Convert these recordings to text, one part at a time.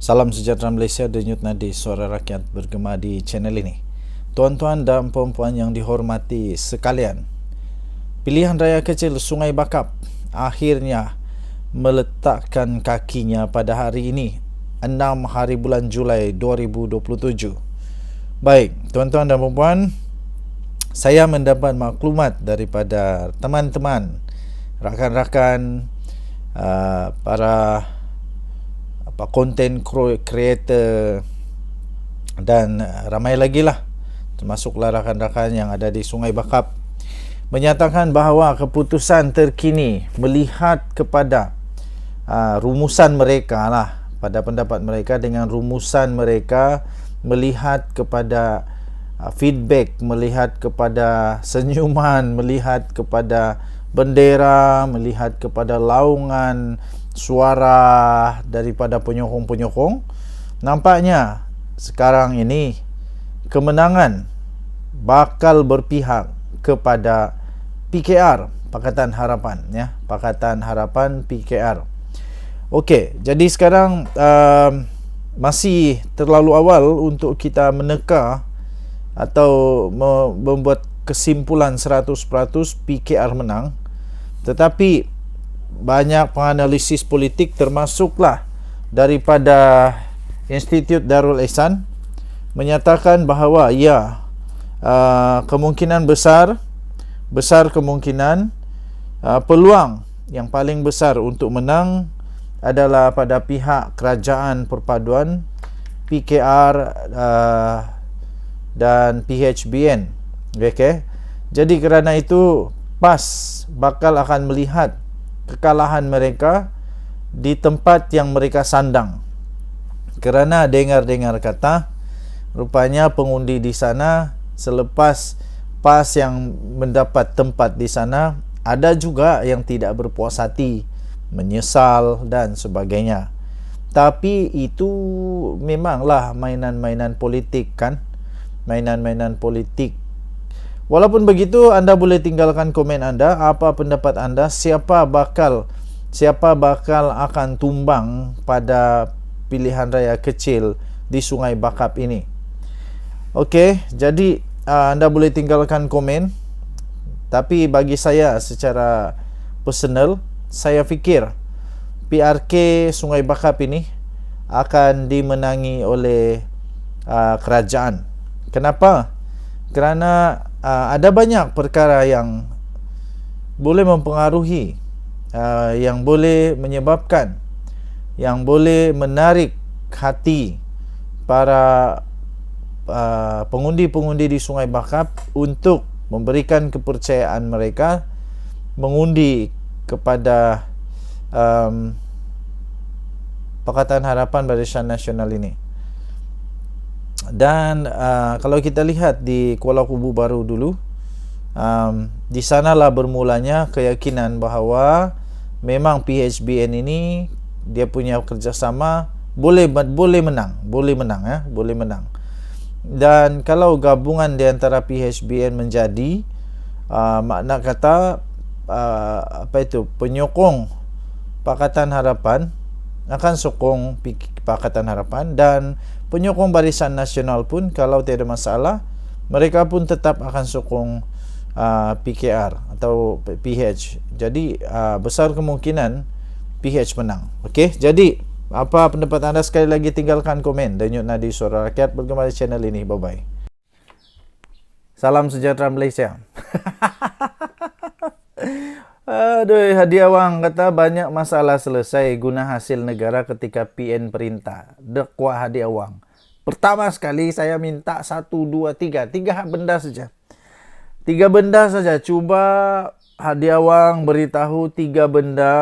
Salam sejahtera Malaysia, denyut nadi suara rakyat bergema di channel ini. Tuan-tuan dan puan-puan yang dihormati sekalian, pilihan raya kecil Sungai Bakap akhirnya meletakkan kakinya pada hari ini, 6 hari bulan Julai 2027. Baik, tuan-tuan dan puan-puan, saya mendapat maklumat daripada teman-teman, rakan-rakan, para content creator dan ramai lagi lah, termasuklah rakan-rakan yang ada di Sungai Bakap, menyatakan bahawa keputusan terkini melihat kepada rumusan mereka lah, pada pendapat mereka, dengan rumusan mereka melihat kepada feedback, melihat kepada senyuman, melihat kepada bendera, melihat kepada laungan suara daripada penyokong-penyokong, nampaknya sekarang ini kemenangan bakal berpihak kepada PKR, Pakatan Harapan, ya, Pakatan Harapan PKR. Okey, jadi sekarang masih terlalu awal untuk kita meneka atau membuat kesimpulan 100% PKR menang, tetapi banyak penganalisis politik termasuklah daripada Institut Darul Ihsan menyatakan bahawa ya, kemungkinan besar kemungkinan peluang yang paling besar untuk menang adalah pada pihak Kerajaan Perpaduan, PKR dan PHBN. Okey. Jadi kerana itu PAS bakal akan melihat kekalahan mereka di tempat yang mereka sandang, kerana dengar-dengar kata rupanya pengundi di sana selepas PAS yang mendapat tempat di sana, ada juga yang tidak berpuas hati, menyesal dan sebagainya. Tapi itu memanglah mainan-mainan politik kan, mainan-mainan politik. Walaupun begitu, anda boleh tinggalkan komen anda, apa pendapat anda, siapa bakal akan tumbang pada pilihan raya kecil di Sungai Bakap ini. Okey, jadi anda boleh tinggalkan komen. Tapi bagi saya secara personal, saya fikir PRK Sungai Bakap ini akan dimenangi oleh kerajaan. Kenapa? Kerana ada banyak perkara yang boleh mempengaruhi, yang boleh menyebabkan, yang boleh menarik hati para pengundi-pengundi di Sungai Bakap untuk memberikan kepercayaan mereka mengundi kepada Pakatan Harapan Barisan Nasional ini. Dan kalau kita lihat di Kuala Kubu Baru dulu, di sanalah bermulanya keyakinan bahawa memang PHBN ini dia punya kerjasama boleh menang. Dan kalau gabungan di antara PHBN menjadi makna kata penyokong Pakatan Harapan akan sokong Pakatan Harapan, dan penyokong Barisan Nasional pun kalau tiada masalah, mereka pun tetap akan sokong PKR atau PH. Jadi besar kemungkinan PH menang. Okey, jadi apa pendapat anda? Sekali lagi tinggalkan komen. Denyut nadi suara rakyat bergema di channel ini. Bye bye. Salam sejahtera Malaysia. Aduh, hadiah wang kata banyak masalah selesai guna hasil negara ketika PN perintah. Dekwa hadiah wang. Pertama sekali saya minta 1, 2, 3 benda saja. 3 benda saja. Cuba hadiah wang beritahu 3 benda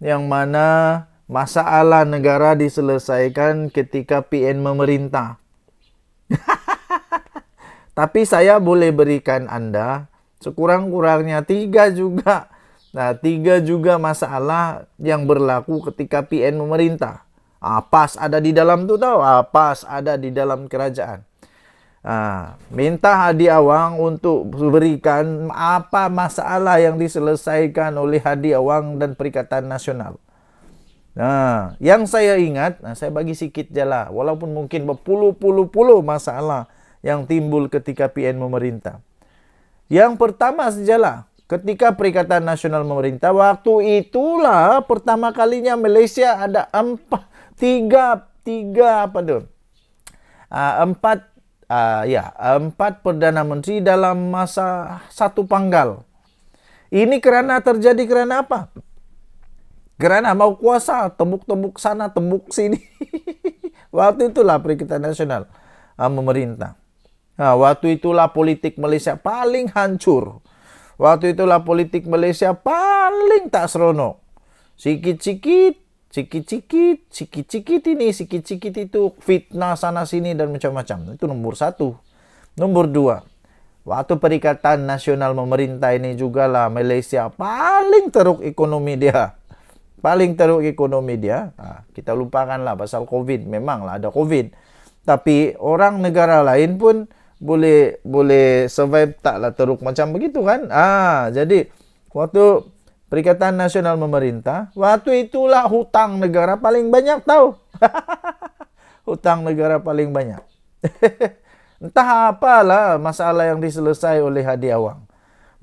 yang mana masalah negara diselesaikan ketika PN memerintah. Tapi saya boleh berikan anda sekurang-kurangnya 3 juga. Nah, 3 juga masalah yang berlaku ketika PN memerintah. PAS ada di dalam tu tahu. PAS ada di dalam kerajaan. Minta hadiah wang untuk berikan apa masalah yang diselesaikan oleh hadiah wang dan Perikatan Nasional. Nah, yang saya ingat, saya bagi sikit je lah. Walaupun mungkin berpuluh-puluh masalah yang timbul ketika PN memerintah. Yang pertama sajalah, ketika Perikatan Nasional memerintah, waktu itulah pertama kalinya Malaysia ada empat Perdana Menteri dalam masa satu panggal. Ini terjadi kerana apa? Kerana mau kuasa, tembuk-tembuk sana, tembuk sini. Waktu itulah Perikatan Nasional memerintah. Nah, waktu itulah politik Malaysia paling hancur. Waktu itulah politik Malaysia paling tak seronok. Sikit-sikit ini, sikit-sikit itu, fitnah sana sini dan macam-macam. Itu nomor satu. Nomor dua, waktu Perikatan Nasional memerintah ini jugalah Malaysia paling teruk ekonomi dia. Kita lupakanlah pasal COVID. Memanglah ada COVID. Tapi orang negara lain pun boleh survive taklah teruk macam begitu kan. Jadi waktu Perikatan Nasional memerintah, waktu itulah hutang negara paling banyak tahu. Hutang negara paling banyak. Entah apalah masalah yang diselesai oleh Hadi Awang.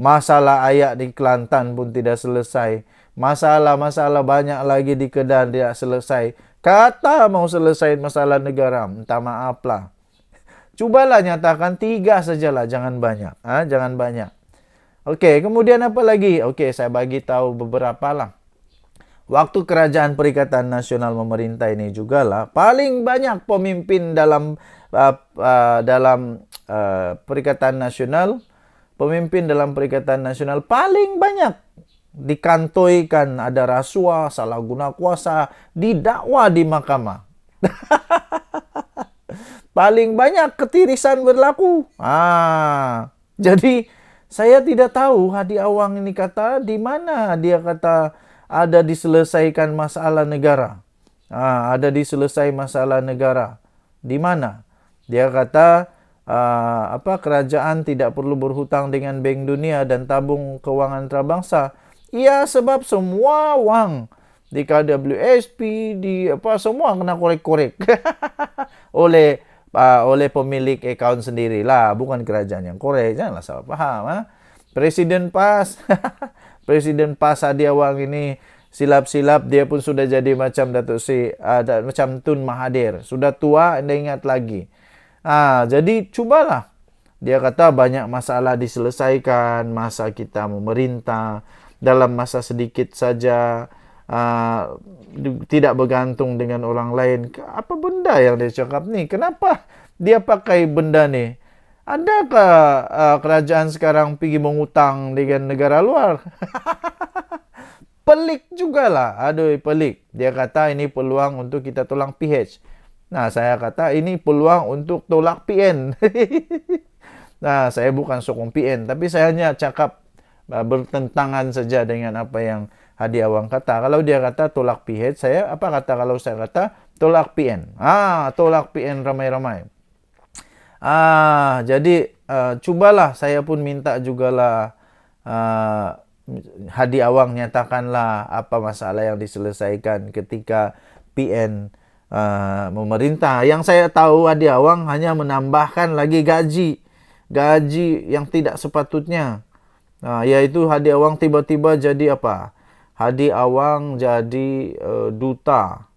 Masalah ayak di Kelantan pun tidak selesai. Masalah-masalah banyak lagi di Kedah tidak selesai. Kata mau selesai masalah negara, minta maaf lah. Cubalah nyatakan 3 sajalah, jangan banyak. Jangan banyak. Okey, kemudian apa lagi? Okey, saya bagi tahu beberapa lah. Waktu Kerajaan Perikatan Nasional memerintah ini jugalah paling banyak pemimpin dalam Perikatan Nasional, pemimpin dalam Perikatan Nasional paling banyak dikantoikan ada rasuah, salah guna kuasa, didakwa di mahkamah. Paling banyak ketirisan berlaku. Jadi saya tidak tahu Hadi Awang ini kata di mana dia kata ada diselesaikan masalah negara. Ada diselesai masalah negara. Di mana? Dia kata kerajaan tidak perlu berhutang dengan Bank Dunia dan tabung kewangan antarabangsa. Ya, sebab semua wang di KWSP, semua kena korek-korek oleh pemilik akaun sendirilah, bukan kerajaan yang korek. Janganlah salah faham. Presiden PAS, Presiden PAS Hadi Awang ini silap-silap dia pun sudah jadi macam macam Tun Mahathir, sudah tua, anda ingat lagi. Jadi cubalah. Dia kata banyak masalah diselesaikan masa kita memerintah. Dalam masa sedikit saja, tidak bergantung dengan orang lain. Apa benda yang dia cakap ni? Kenapa dia pakai benda ni? Adakah kerajaan sekarang pergi mengutang dengan negara luar? Pelik jugalah. Pelik. Dia kata ini peluang untuk kita tolak PH. Nah, saya kata ini peluang untuk tolak PN. Nah, saya bukan sokong PN, tapi saya hanya cakap bertentangan saja dengan apa yang Hadi Awang kata. Kalau dia kata tolak PH, saya apa kata kalau saya kata tolak PN? Tolak PN ramai-ramai. Jadi cubalah, saya pun minta jugalah Hadi Awang nyatakanlah apa masalah yang diselesaikan ketika PN memerintah. Yang saya tahu Hadi Awang hanya menambahkan lagi gaji yang tidak sepatutnya. Yaitu Hadi Awang tiba-tiba jadi apa? Hadi Awang jadi duta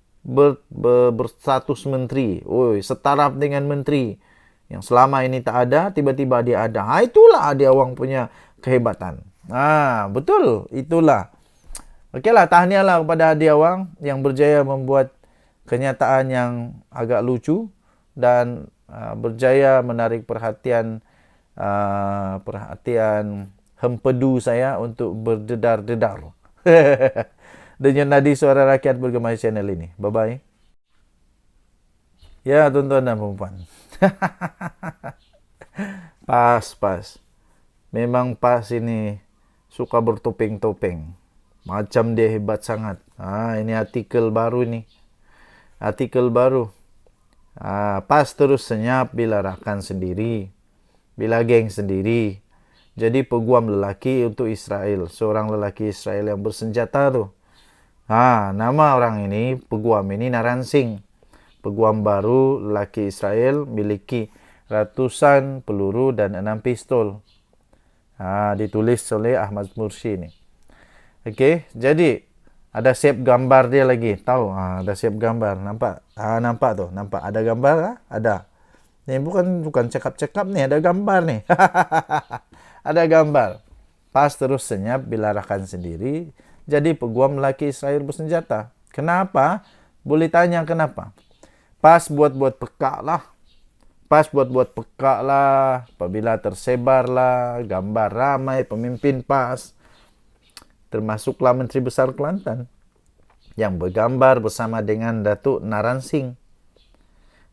berstatus menteri. Setaraf dengan menteri yang selama ini tak ada, tiba-tiba dia ada. Itulah Hadi Awang punya kehebatan. Betul, itulah. Okeylah, tahniahlah kepada Hadi Awang yang berjaya membuat kenyataan yang agak lucu dan berjaya menarik perhatian hempedu saya untuk berdedar-dedar dengan nadi suara rakyat bergema channel ini. Bye-bye. Ya, tuan-tuan dan puan-puan. Pas. Memang PAS ini suka bertopeng-topeng. Macam dia hebat sangat. Ini artikel baru ni. PAS terus senyap bila rakan sendiri, bila geng sendiri. Jadi peguam lelaki untuk Israel. Seorang lelaki Israel yang bersenjata tu. Nama orang ini, peguam ini Naransing. Peguam baru lelaki Israel memiliki ratusan peluru dan 6 pistol. Ditulis oleh Ahmad Mursi ini. Okey, jadi ada siap gambar dia lagi. Tahu? Ada siap gambar. Nampak? Nampak tu. Nampak ada gambar kah? Ada. Ni bukan cakap-cakap ni, ada gambar ni. Ada gambar. Pas terus senyap bila rakan sendiri jadi peguam lelaki Israel bersenjata. Kenapa? Boleh tanya kenapa? Pas buat-buat pekak lah. Apabila tersebarlah gambar ramai pemimpin PAS, termasuklah Menteri Besar Kelantan yang bergambar bersama dengan Datuk Naransing.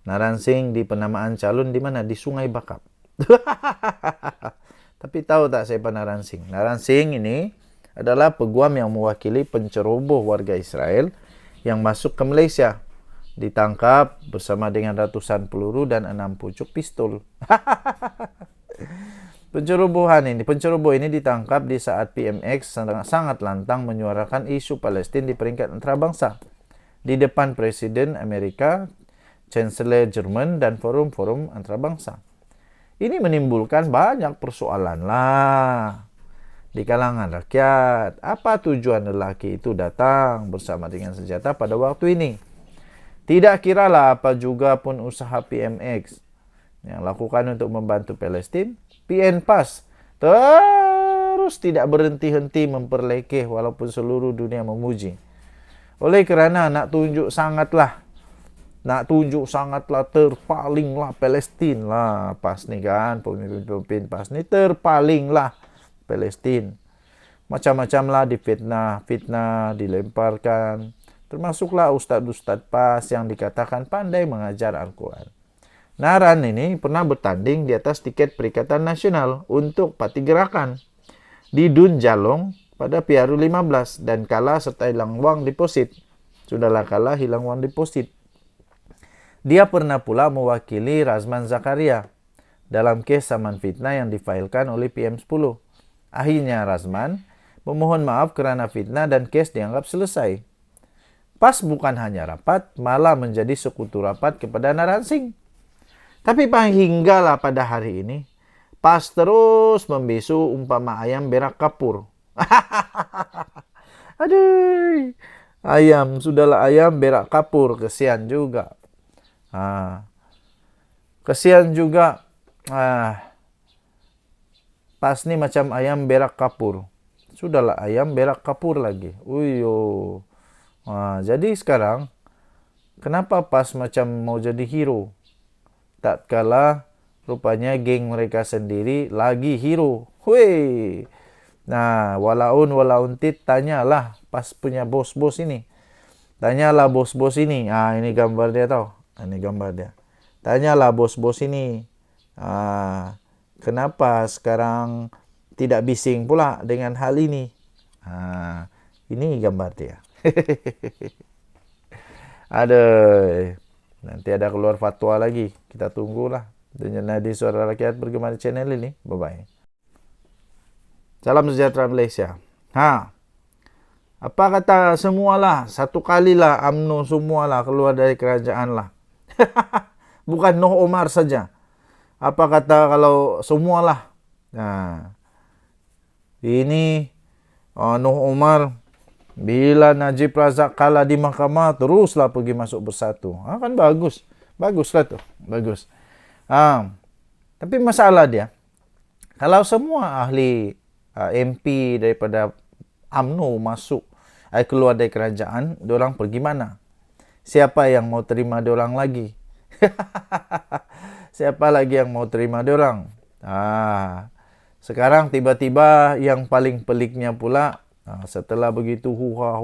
Naransing di penamaan calon di mana? Di Sungai Bakap. Tapi tahu tak siapa Naransing? Naransing ini adalah peguam yang mewakili penceroboh warga Israel yang masuk ke Malaysia. Ditangkap bersama dengan ratusan peluru dan 6 pucuk pistol. Penceroboh ini ditangkap di saat PMX sangat lantang menyuarakan isu Palestin di peringkat antarabangsa di depan Presiden Amerika, Chancellor Jerman dan forum-forum antarabangsa. Ini menimbulkan banyak persoalan lah di kalangan rakyat. Apa tujuan lelaki itu datang bersama dengan senjata pada waktu ini? Tidak kiralah apa juga pun usaha PMX yang lakukan untuk membantu Palestin, PN PAS terus tidak berhenti-henti memperlekeh walaupun seluruh dunia memuji. Oleh kerana nak tunjuk sangatlah terpalinglah Palestin lah PAS ni kan, pemimpin PAS ni terpalinglah Palestin. Macam-macam lah fitnah dilemparkan. Termasuklah ustaz-ustaz PAS yang dikatakan pandai mengajar Al-Quran. Naran ini pernah bertanding di atas tiket Perikatan Nasional untuk Parti Gerakan di Dun Jalong pada Piaru 15 dan kalah serta hilang wang deposit. Sudahlah kalah, hilang wang deposit. Dia pernah pula mewakili Razman Zakaria dalam kes saman fitnah yang difailkan oleh PM10. Akhirnya Razman memohon maaf kerana fitnah dan kes dianggap selesai. PAS bukan hanya rapat, malah menjadi sekutu rapat kepada Naransing. Tapi hinggalah pada hari ini, PAS terus membisu umpama ayam berak kapur. Aduh, sudahlah ayam berak kapur, kesian juga. Kesian juga. PAS ni macam ayam berak kapur. Sudahlah ayam berak kapur lagi. Jadi sekarang, kenapa PAS macam mau jadi hero? Tak kala rupanya geng mereka sendiri lagi hero. Walaun tit, tanyalah PAS punya bos-bos ini. Tanyalah bos-bos ini. Ini gambar dia tau. Ini gambar dia. Tanyalah bos-bos ini. Kenapa sekarang tidak bising pula dengan hal ini? Ini gambar dia. Nanti ada keluar fatwa lagi. Kita tunggulah. Dengan Nadi Suara Rakyat bergema di channel ini. Bye-bye. Salam sejahtera Malaysia. Apa kata semualah, satu kalilah UMNO semualah keluar dari kerajaan lah. Bukan Noh Omar saja. Apa kata kalau semualah. Ini Noh Omar bila Najib Razak kalah di mahkamah, teruslah pergi masuk bersatu. Kan bagus. Baguslah tu. Bagus. Tapi masalah dia, kalau semua ahli MP daripada UMNO masuk, keluar dari kerajaan, diorang pergi mana? Siapa yang mau terima diorang lagi? Siapa lagi yang mau terima diorang? Sekarang tiba-tiba yang paling peliknya pula, setelah begitu huha,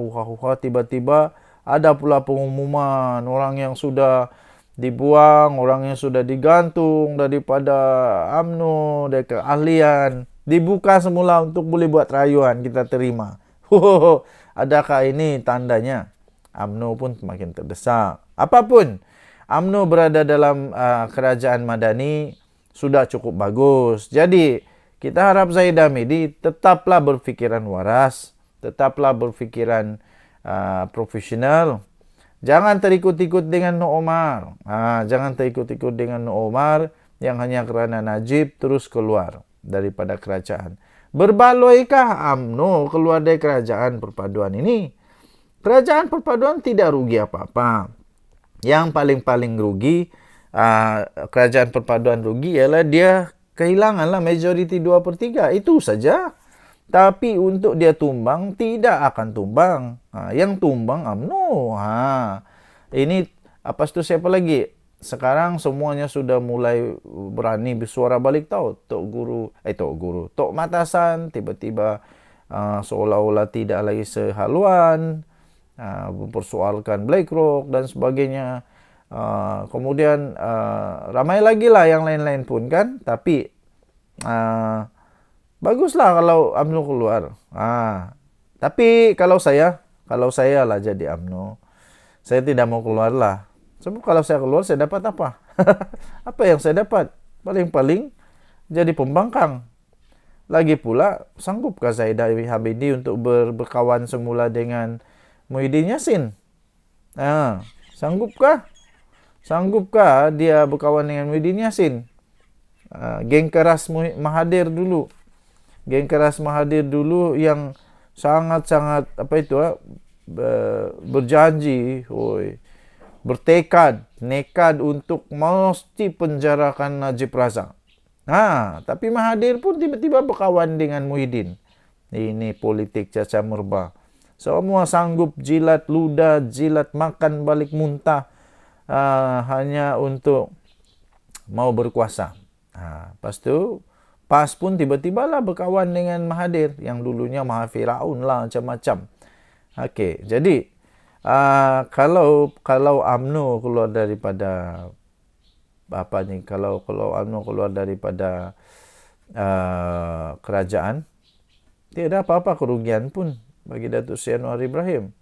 tiba-tiba ada pula pengumuman orang yang sudah dibuang, orang yang sudah digantung daripada UMNO, dari keahlian, dibuka semula untuk boleh buat rayuan, kita terima. Adakah ini tandanya UMNO pun semakin terdesak? Apapun, UMNO berada dalam kerajaan madani sudah cukup bagus. Jadi, kita harap Zaid Hamidi tetaplah berfikiran waras, tetaplah berfikiran profesional. Jangan terikut-ikut dengan Nur Omar. Jangan terikut-ikut dengan Nur Omar yang hanya kerana Najib terus keluar daripada kerajaan. Berbaloikah UMNO keluar dari kerajaan perpaduan ini? Kerajaan perpaduan tidak rugi apa-apa. Yang paling-paling rugi, kerajaan perpaduan rugi ialah dia kehilanganlah majoriti 2/3. Itu saja. Tapi untuk dia tumbang, tidak akan tumbang. Yang tumbang UMNO. Ini apa itu siapa lagi? Sekarang semuanya sudah mulai berani bersuara balik tahu. Tok Matasan tiba-tiba seolah-olah tidak lagi sehaluan, mempersoalkan BlackRock dan sebagainya. Kemudian ramai lagi lah yang lain-lain pun kan. Tapi baguslah kalau UMNO keluar. Tapi kalau saya lah jadi UMNO, saya tidak mau keluar lah. Sebab kalau saya keluar, saya dapat apa? Apa yang saya dapat? Paling-paling jadi pembangkang. Lagi pula, sanggupkah Zaidah Habibie untuk berkawan semula dengan Muhyiddin Yassin? Sanggupkah? Sanggupkah dia berkawan dengan Muhyiddin Yassin? Geng keras Mahathir dulu. Geng keras Mahathir dulu yang sangat-sangat berjanji, bertekad, nekad untuk mesti penjarakan Najib Razak. Tapi Mahathir pun tiba-tiba berkawan dengan Muhyiddin. Ini politik caca merba. Semua sanggup jilat ludah, jilat makan balik muntah, hanya untuk mau berkuasa. Lepas tu PAS pun tiba-tiba lah berkawan dengan Mahathir yang dulunya Maha Firaun lah macam-macam. Okey, jadi kalau UMNO keluar daripada kalau UMNO keluar daripada kerajaan, tidak ada apa-apa kerugian pun bagi Datuk Seri Anwar Ibrahim.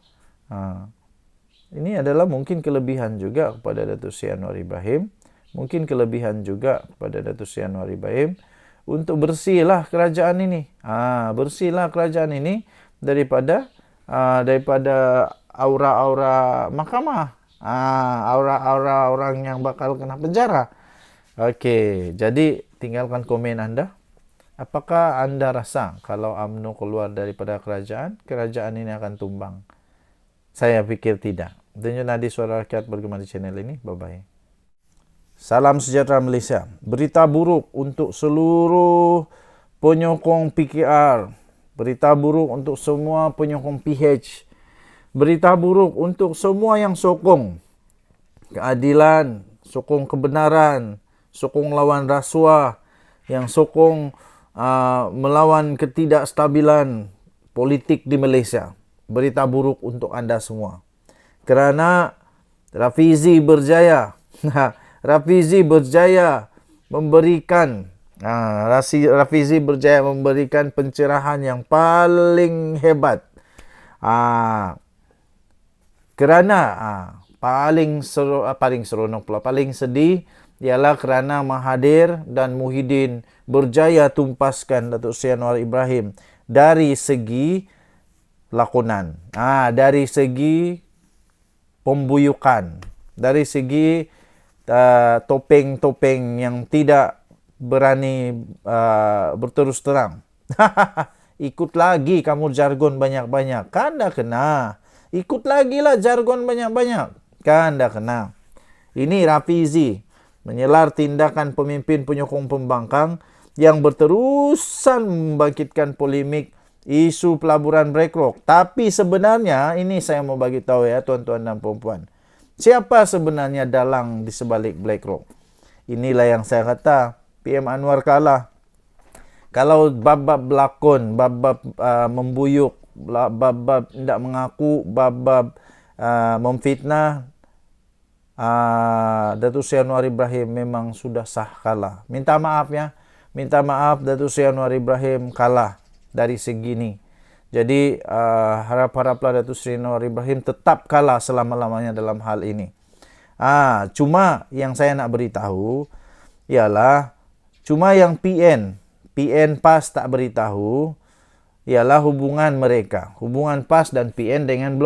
Ini adalah mungkin kelebihan juga kepada Datuk Seri Anwar Ibrahim, mungkin kelebihan juga kepada Datuk Seri Anwar Ibrahim untuk bersihlah kerajaan ini. Bersihlah kerajaan ini daripada aura-aura mahkamah. Aura-aura orang yang bakal kena penjara. Okey, jadi tinggalkan komen anda. Apakah anda rasa kalau UMNO keluar daripada kerajaan ini akan tumbang? Saya pikir tidak. Denyut nadi suara rakyat bergema di channel ini. Bye-bye. Salam sejahtera Malaysia. Berita buruk untuk seluruh penyokong PKR. Berita buruk untuk semua penyokong PH. Berita buruk untuk semua yang sokong keadilan, sokong kebenaran, sokong lawan rasuah, yang sokong melawan ketidakstabilan politik di Malaysia. Berita buruk untuk anda semua. Kerana Rafizi berjaya Rafizi berjaya memberikan pencerahan yang paling hebat. Kerana paling seronok pula, paling sedih ialah kerana Mahathir dan Muhyiddin berjaya tumpaskan Datuk Seri Anwar Ibrahim dari segi lakonan, dari segi pembuyukan, dari segi topeng-topeng yang tidak berani berterus terang. Ikut lagi kamu jargon banyak-banyak, kan dah kena. Ikut lagi lah jargon banyak-banyak, kan dah kena. Ini Rafizi menyelar tindakan pemimpin penyokong pembangkang yang berterusan membangkitkan polemik isu pelaburan BlackRock. Tapi sebenarnya ini saya mau bagi tahu ya tuan-tuan dan puan-puan. Siapa sebenarnya dalang di sebalik BlackRock? Inilah yang saya kata, PM Anwar kalah. Kalau bab-bab berlakon, bab-bab membuyuk, bab-bab tidak mengaku, bab-bab memfitnah, Datuk Seri Anwar Ibrahim memang sudah sah kalah. Minta maaf ya. Minta maaf Datuk Seri Anwar Ibrahim kalah dari segi ini. Jadi harap-haraplah Datuk Seri Anwar Ibrahim tetap kalah selama-lamanya dalam hal ini. Cuma yang saya nak beritahu ialah cuma yang PN PAS tak beritahu ialah hubungan mereka, hubungan PAS dan PN dengan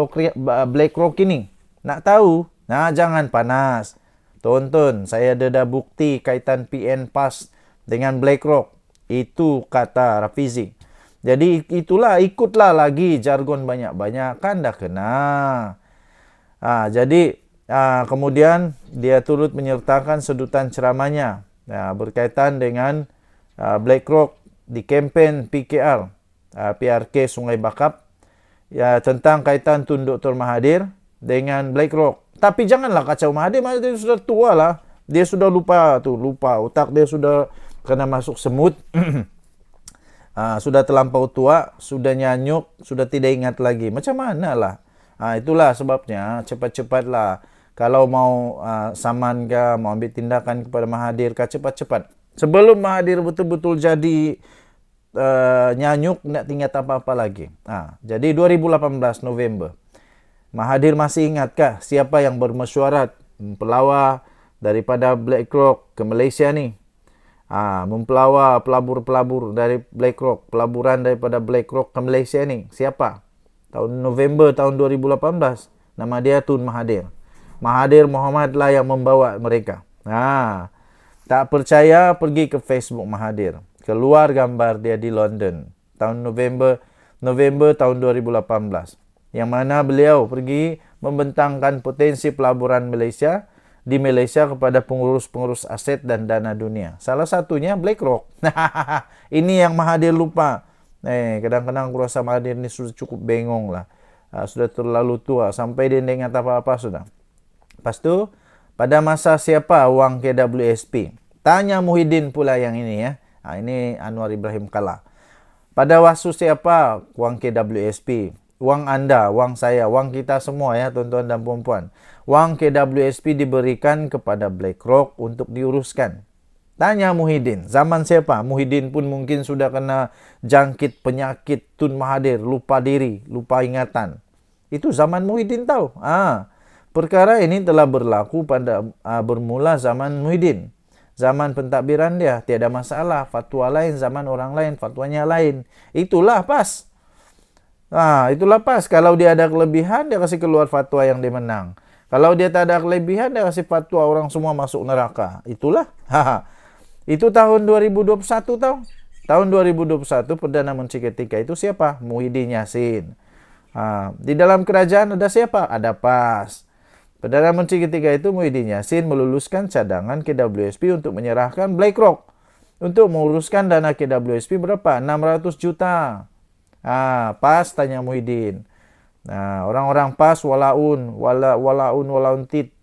BlackRock ini. Nak tahu? Nah, jangan panas. Tonton, saya ada bukti kaitan PN PAS dengan BlackRock. Itu kata Rafizi. Jadi itulah, ikutlah lagi jargon banyak-banyak, kan dah kena. Jadi kemudian dia turut menyertakan sedutan ceramahnya berkaitan dengan BlackRock di kempen PKR, PRK Sungai Bakap, tentang kaitan Tun Dr. Mahathir dengan BlackRock. Tapi janganlah kacau Mahathir. Mahathir sudah tua lah. Dia sudah lupa otak dia sudah kena masuk semut. Sudah terlampau tua, sudah nyanyuk, sudah tidak ingat lagi. Macam mana lah? Itulah sebabnya cepat-cepatlah. Kalau mau saman ke, mau ambil tindakan kepada Mahathir ke, cepat-cepat. Sebelum Mahathir betul-betul jadi nyanyuk, nak tinggal apa-apa lagi. Jadi 2018 November. Mahathir masih ingatkah siapa yang bermesyuarat pelawar daripada BlackRock ke Malaysia ni? Mempelawar pelabur-pelabur dari BlackRock, pelaburan daripada BlackRock ke Malaysia ni. Siapa? November tahun 2018. Nama dia Tun Mahathir. Mahathir Mohamad lah yang membawa mereka. Tak percaya, pergi ke Facebook Mahathir. Keluar gambar dia di London. Tahun November tahun 2018. Yang mana beliau pergi membentangkan potensi pelaburan Malaysia di Malaysia kepada pengurus-pengurus aset dan dana dunia. Salah satunya BlackRock. Ini yang Mahathir lupa. Kadang-kadang aku rasa Mahathir ini sudah cukup bengong lah. Sudah terlalu tua. Sampai dia ingat apa-apa sudah. Lepas tu, pada masa siapa wang KWSP? Tanya Muhyiddin pula yang ini ya. Ini Anwar Ibrahim Kala. Pada waktu siapa wang KWSP? Wang anda, wang saya, wang kita semua ya tuan-tuan dan puan-puan. Wang KWSP diberikan kepada BlackRock untuk diuruskan. Tanya Muhyiddin, zaman siapa? Muhyiddin pun mungkin sudah kena jangkit penyakit Tun Mahathir, lupa diri, lupa ingatan. Itu zaman Muhyiddin tahu. Perkara ini telah berlaku pada bermula zaman Muhyiddin. Zaman pentadbiran dia, tiada masalah. Fatwa lain, zaman orang lain, fatwanya lain. Itulah PAS. Itulah PAS. Kalau dia ada kelebihan, dia kasih keluar fatwa yang dia menang. Kalau dia tak ada kelebihan, dia kasih fatwa orang semua masuk neraka. Itulah. Itu tahun 2021 tahu. Tahun 2021 Perdana Menteri ketika itu siapa? Muhyiddin Yassin. Di dalam kerajaan ada siapa? Ada PAS. Perdana Menteri ketika itu Muhyiddin Yassin meluluskan cadangan KWSP untuk menyerahkan BlackRock. Untuk menguruskan dana KWSP berapa? 600 juta. PAS tanya Muhyiddin. Orang-orang PAS walaun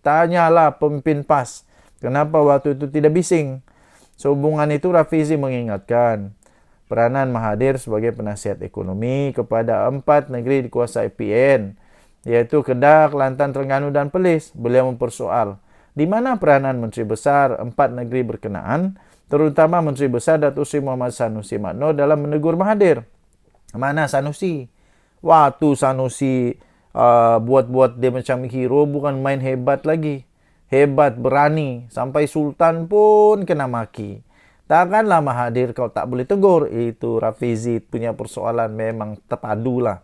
tanyalah pemimpin PAS. Kenapa waktu itu tidak bising? Sehubungan itu Rafizi mengingatkan peranan Mahathir sebagai penasihat ekonomi kepada 4 negeri dikuasai PN, yaitu Kedah, Kelantan, Terengganu dan Perlis. Beliau mempersoal di mana peranan Menteri Besar 4 negeri berkenaan, terutama Menteri Besar Datuk Seri Muhammad Sanusi Makno dalam menegur Mahathir. Mana Sanusi? Waktu Sanusi buat-buat dia macam hero, bukan main hebat lagi. Hebat, berani. Sampai Sultan pun kena maki. Takkanlah Mahathir kau tak boleh tegur. Itu Rafizi punya persoalan memang terpadu lah.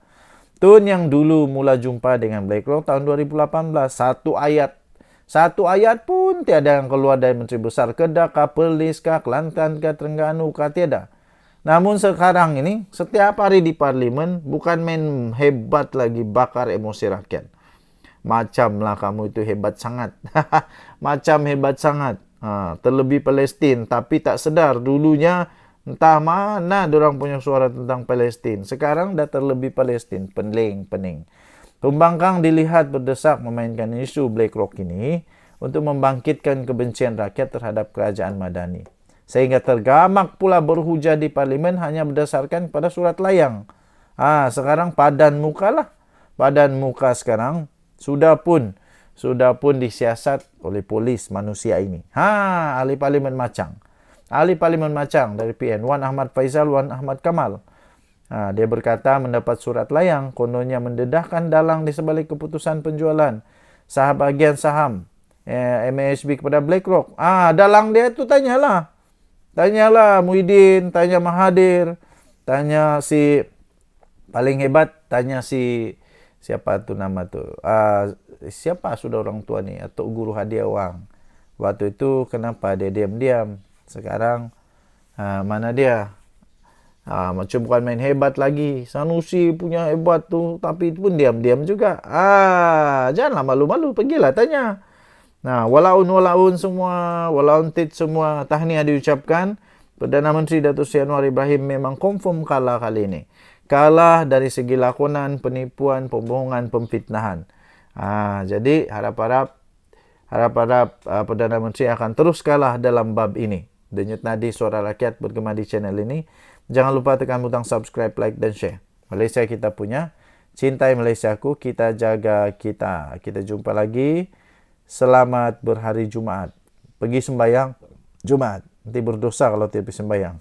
Tun yang dulu mula jumpa dengan BlackRock tahun 2018. Satu ayat pun tiada yang keluar dari Menteri Besar Kedah, Perlis, Kelantan, Terengganu, tiada. Namun sekarang ini, setiap hari di parlimen, bukan main hebat lagi bakar emosi rakyat. Macamlah kamu itu hebat sangat. Macam hebat sangat. Terlebih Palestin. Tapi tak sedar dulunya entah mana diorang punya suara tentang Palestin. Sekarang dah terlebih Palestin. Pening. Pembangkang dilihat berdesak memainkan isu BlackRock ini untuk membangkitkan kebencian rakyat terhadap kerajaan Madani. Sehingga tergamak pula berhujah di parlimen hanya berdasarkan pada surat layang. Sekarang padan muka lah. Padan muka sekarang sudah pun disiasat oleh polis manusia ini. Ahli parlimen Macang. Ahli parlimen Macang dari PN, Wan Ahmad Faizal, Wan Ahmad Kamal. Dia berkata mendapat surat layang, kononnya mendedahkan dalang di sebalik keputusan penjualan bahagian saham MAHB kepada BlackRock. Dalang dia tu Tanyalah Muhyiddin, tanya Mahathir, tanya si Paling hebat tanya si siapa tuh nama tuh. Siapa sudah orang tua nih atau guru hadiah uang. Waktu itu kenapa dia diam-diam? Sekarang mana dia? Macam bukan main hebat lagi. Sanusi punya hebat tuh, tapi itu pun diam-diam juga. Janganlah malu-malu, pergilah tanya. Nah, walaun semua, walaun tit semua tahniah diucapkan. Perdana Menteri Datuk Seri Anwar Ibrahim memang confirm kalah kali ini. Kalah dari segi lakonan, penipuan, pembohongan, pemfitnahan. Jadi harap-harap Perdana Menteri akan terus kalah dalam bab ini. Denyut nadi suara rakyat bergema di channel ini. Jangan lupa tekan butang subscribe, like, dan share. Malaysia kita punya. Cintai Malaysiaku, kita jaga kita. Kita jumpa lagi. Selamat berhari Jumaat. Pergi sembahyang Jumaat. Nanti berdosa kalau tidak pergi sembahyang.